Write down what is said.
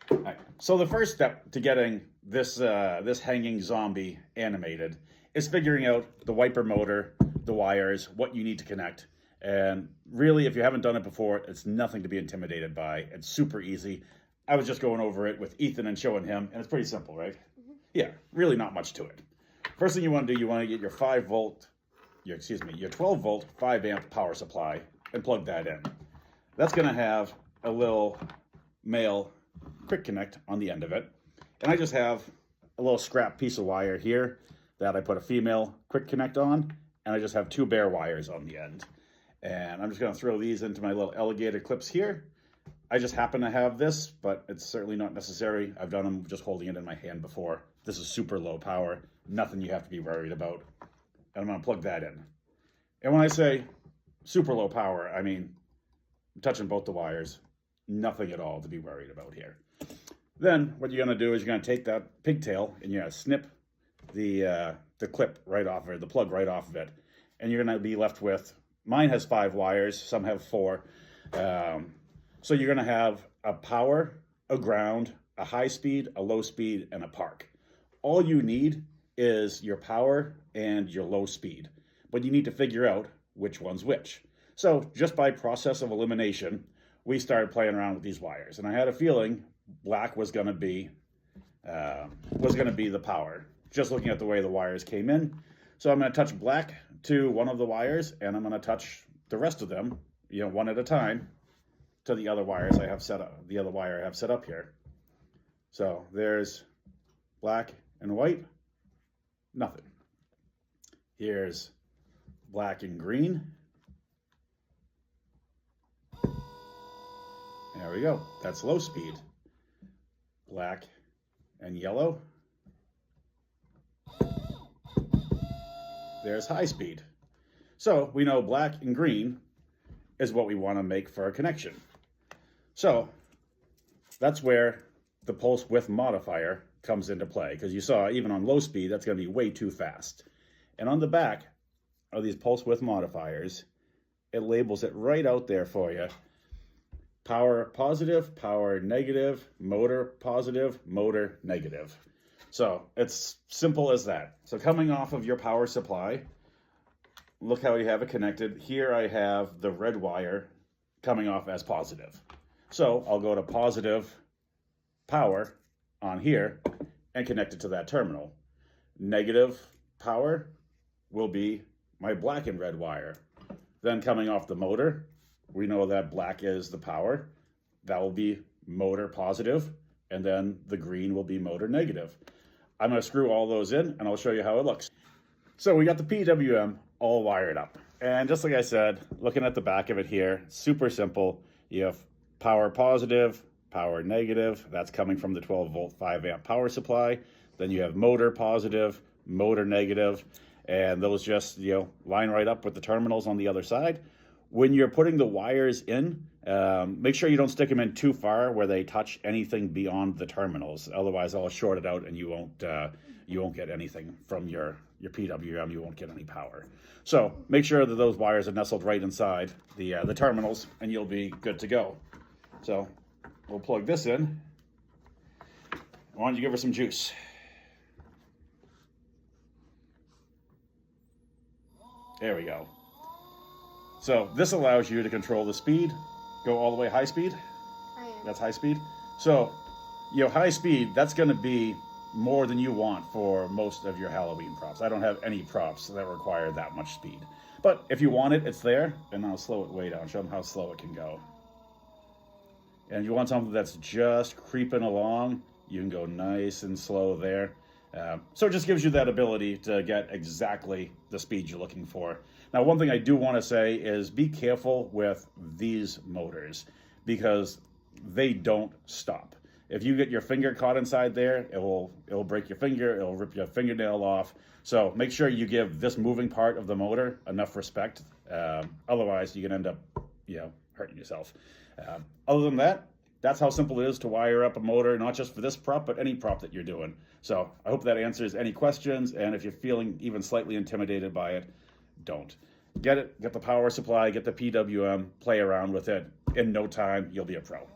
All right. So the first step to getting this hanging zombie animated is figuring out the wiper motor, the wires, what you need to connect. And really, if you haven't done it before, it's nothing to be intimidated by. It's super easy. I was just going over it with Ethan and showing him, and it's pretty simple, right? Yeah, really not much to it. First thing you want to do, you want to get your 12 volt 5 amp power supply and plug that in. That's going to have a little male quick connect on the end of it. And I just have a little scrap piece of wire here that I put a female quick connect on, and I just have 2 bare wires on the end. And I'm just going to throw these into my little alligator clips here. I just happen to have this, but it's certainly not necessary. I've done them just holding it in my hand before. This is super low power, nothing you have to be worried about. And I'm going to plug that in. And when I say super low power, I mean I'm touching both the wires, nothing at all to be worried about here. Then what you're going to do is you're going to take that pigtail and you're going to snip the clip right off of it, the plug right off of it. And you're going to be left with, mine has 5 wires, some have 4. So you're going to have a power, a ground, a high speed, a low speed, and a park. All you need is your power and your low speed, but you need to figure out which one's which. So just by process of elimination, we started playing around with these wires, and I had a feeling black was going to be the power, just looking at the way the wires came in. So I'm going to touch black to one of the wires, and I'm going to touch the rest of them, one at a time, to the other wires I have set up, the other wire I have set up here. So there's black and white, nothing. Here's black and green. There we go, that's low speed. Black and yellow. There's high speed. So we know black and green is what we want to make for a connection. So that's where the pulse width modifier comes into play, because you saw even on low speed, that's going to be way too fast. And on the back of these pulse width modifiers, it labels it right out there for you. Power positive, power negative, motor positive, motor negative. So it's simple as that. So coming off of your power supply, look how you have it connected. Here I have the red wire coming off as positive. So I'll go to positive power on here and connect it to that terminal. Negative power will be my black and red wire. Then coming off the motor, we know that black is the power. That will be motor positive, and then the green will be motor negative. I'm going to screw all those in, and I'll show you how it looks. So we got the PWM all wired up. And just like I said, looking at the back of it here, super simple. You have power positive, power negative. That's coming from the 12 volt 5 amp power supply. Then you have motor positive, motor negative, and those just, line right up with the terminals on the other side. When you're putting the wires in, make sure you don't stick them in too far where they touch anything beyond the terminals. Otherwise, I'll short it out and you won't get anything from your PWM. You won't get any power. So make sure that those wires are nestled right inside the terminals, and you'll be good to go. So we'll plug this in. Why don't you give her some juice? There we go. So this allows you to control the speed, go all the way high speed. That's high speed. So, high speed, that's going to be more than you want for most of your Halloween props. I don't have any props that require that much speed. But if you want it, it's there, and I'll slow it way down, show them how slow it can go. And if you want something that's just creeping along, you can go nice and slow there. So it just gives you that ability to get exactly the speed you're looking for. Now, one thing I do want to say is be careful with these motors, because they don't stop. If you get your finger caught inside there, it'll break your finger, it'll rip your fingernail off. So make sure you give this moving part of the motor enough respect. Otherwise, you can end up, hurting yourself. Other than that, that's how simple it is to wire up a motor, not just for this prop, but any prop that you're doing. So I hope that answers any questions. And if you're feeling even slightly intimidated by it, don't. Get the power supply, get the PWM, play around with it. In no time, you'll be a pro.